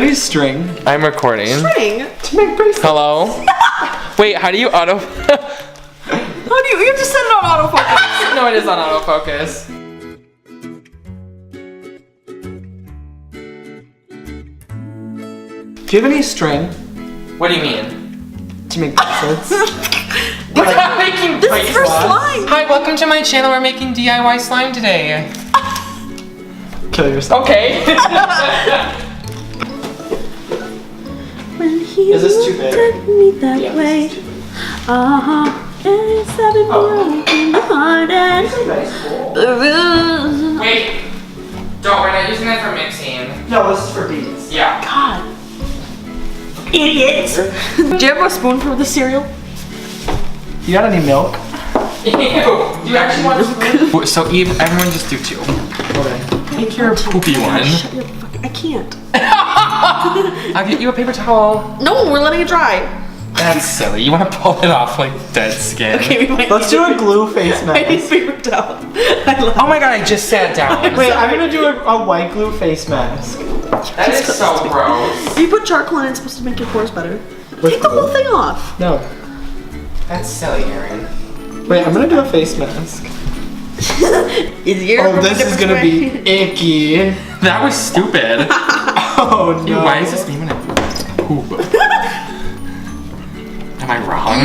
Please string. I'm recording. String? To make bracelets. Hello? Wait, how do you auto... How do you just set it on autofocus? No, it is on autofocus. Do you have any string What do you mean? to make bracelets? We're not making This is for slime. Hi, welcome to my channel. We're making DIY slime today. Kill yourself. Okay. When he Is this too big? looked at me that Yeah, way. this is too big. It's having broken hearted. The rules. Wait. Don't, we're not using that for mixing. No, this is for beads. Yeah. God. Idiots. Do you have a spoon for the cereal? You got any milk? Ew. Do you actually want to... So, Eve, everyone just do two. Okay. Take your poopy one. Shut your fucking... I can't. I'll get you a paper towel. No, we're letting it dry. That's silly. You want to pull it off like dead skin. Okay, we might Let's need do a glue face I need mask. paper towel. I love Oh my god, I just sat down. Wait, I'm gonna do a white glue face mask. That is so gross. If you put charcoal in it, it's supposed to make your pores better. With Take the glue? whole thing off. No. That's silly, Aaron. Wait, I'm gonna do a face mask. Easier. Oh, this is gonna be icky. That was stupid. Oh Dude, no. why is this even a poop? Am I wrong?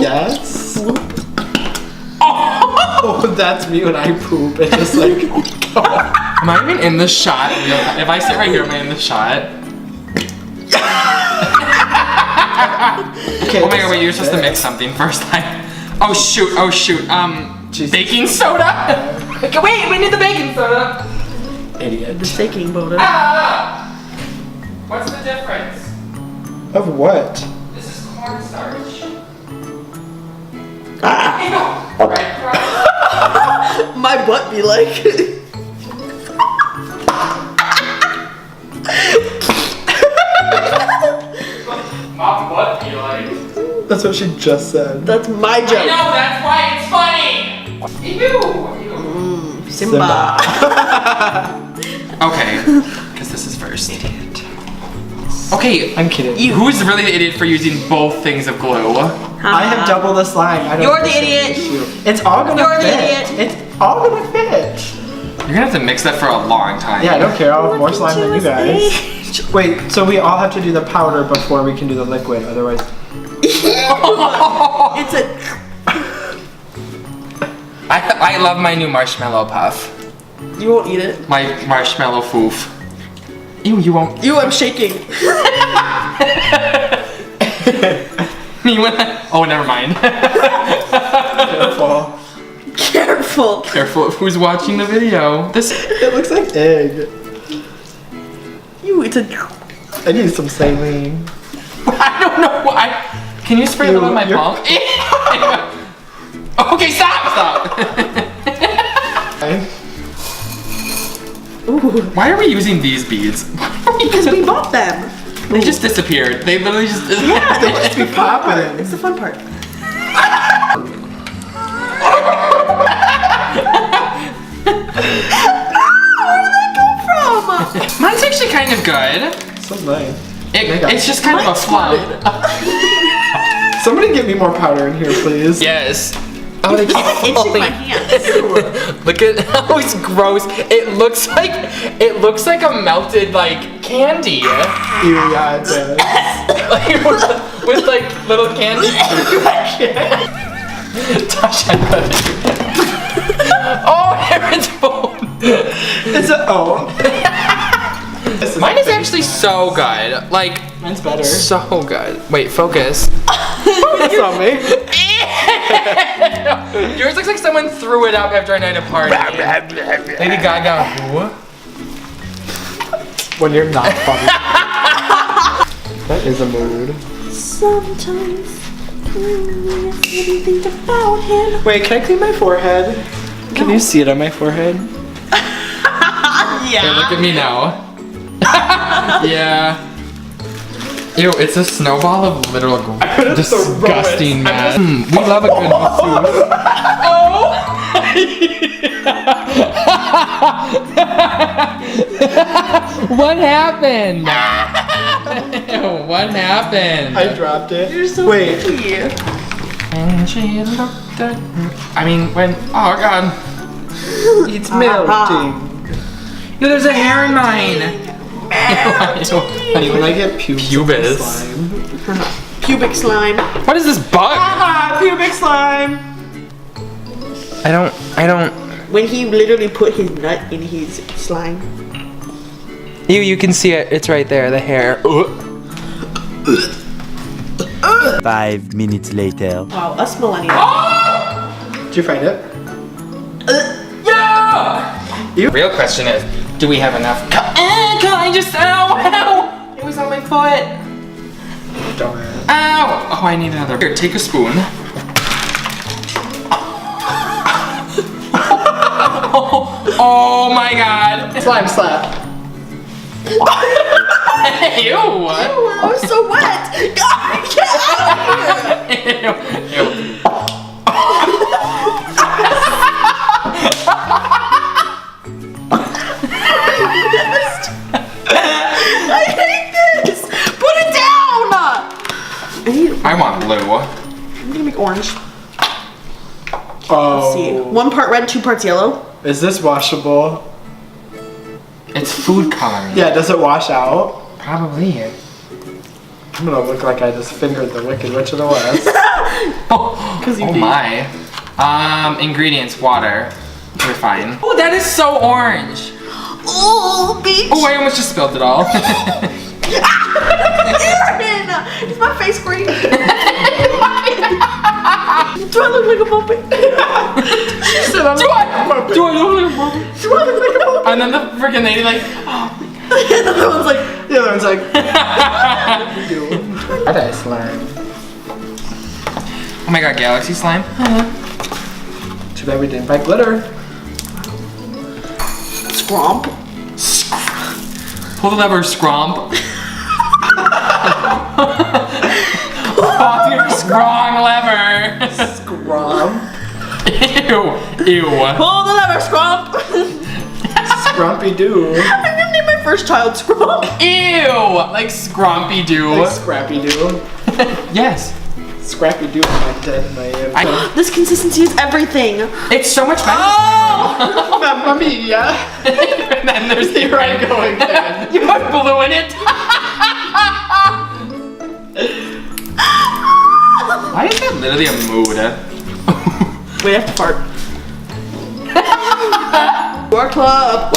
Yes. Oh, that's me when I poop. It just like. Am I even in the shot? If I sit right here, am I in the shot? Okay, Oh my god, wait, you're supposed to mix something first. Oh shoot, oh shoot. Jesus. Baking soda? Okay, wait, we need the baking soda. Idiot. The baking soda. Ah! What's the difference? Of what? This is cornstarch. Ah. Ew. Red crust. My butt be like. My butt be like. That's what she just said. That's my I joke. know, that's why it's funny. Ew. Simba. Okay, because this is first. Idiot. Okay, I'm kidding. who's really the idiot for using both things of glue? I have double the slime. I don't You're the appreciate idiot. you. It's all gonna You're the fit. idiot. It's all gonna fit. You're gonna have to mix that for a long time. Yeah, I don't care. I'll have more slime than you guys. Wait, so we all have to do the powder before we can do the liquid, otherwise. It's a. I love my new marshmallow puff. You won't eat it. My marshmallow foof. Ew, you won't. You, I'm shaking. You wanna... Oh, never mind. Careful. Careful. Careful of who's watching the video. This. It looks like egg. You, it's a. I need some saline. I don't know why. Can you spray a little on my palm? Okay, stop! Ooh. Why are we using these beads? Because we bought them. They just disappeared. They literally just. Yeah, they just Be popping. It's the fun part. Where did that come from? Mine's actually kind of good. So nice. It's just kind of a flop. Somebody get me more powder in here, please. Yes. Oh, they keep It's itching falling. my hands. Look at how it's gross. It looks like a melted like candy. Ew, yeah, it does. Like, with like little candy. Tasha, oh, Aaron's phone. It's a oh. Mine is actually so good. Like, Mine's better. so good. Wait, focus. Focus on me. Yours looks like someone threw it up after a night of party. Lady Gaga. Who? When you're not funny. That is a mood. Sometimes I think about him. Wait, can I clean my forehead? Can you see it on my forehead? Hey, look at me now. Yeah. Ew, it's a snowball of literal disgusting mess. We love a good food. Oh! What happened? What happened? I dropped it. You're so Wait. picky. And she looked at me. I mean, when, oh god. It's melting. Yo, there's a hair in mine. Honey, when I get Pubis. slime. Pubic slime. What is this bug? Pubic slime. I don't. When he literally put his nut in his slime. You can see it. It's right there, the hair. 5 minutes later. Wow, us millennials. Did you find it? Yeah! Real question is, do we have enough? Can I just, ow! It was on my foot. Darn. Ow! Oh, I need another. Here, take a spoon. Oh my god. Slime slap. Ew! What? Oh, it's so wet. God, get out of here. Ew. I hate this. Put it down. I want blue. I'm gonna make orange. Oh. Let's see. 1 part red, 2 parts yellow. Is this washable? It's food coloring. Yeah, does it wash out? Probably. I'm gonna look like I just fingered the Wicked Witch of the West. Oh my. Ingredients, water. We're fine. Oh, that is so orange. Oh, bitch. Oh, I almost just spilled it all. Aaron! Is my face green? Do I look like a Muppet? She said I look like a Muppet. Do I look like a Muppet? Do I look like a Muppet? And then the freaking lady like, And the other one's like, The other one's like, what I slime. oh my god, galaxy slime. Too bad we didn't buy glitter. Scromp. Pull the lever, scromp. Pull your strong lever. Scrump. Ew. Pull the lever, Scromp. Scrumpy Doo. I'm gonna name my first child Scromp. Ew. Like Scrumpy Doo. Like Scrappy Doo. Yes. Scrappy Doo my dead my This consistency is everything. It's so much better. Oh! Mamma mia. And then there's the Here I go again. You put blue in it. Why is that literally a mood? Wait, I have to fart. Our club.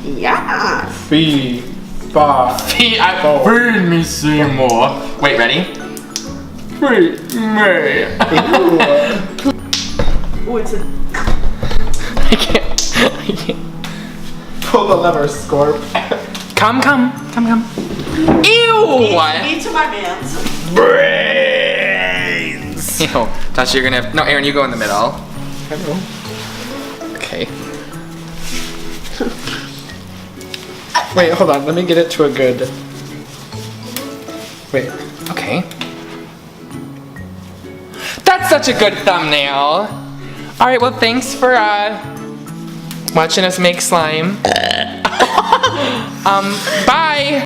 Yeah. Fee. Fa. Feed me some more. Wait, ready? Feed me. Oh, it's a. I can't. Pull the lever, Scorp. Come. Ew! Me to my man's. Brains. Ew. Tasha, you're gonna have. No, Aaron, you go in the middle. Okay. Wait, hold on. Let me get it to a good. Wait. Okay. That's such a good thumbnail. All right, well, thanks for watching us make slime. Bye.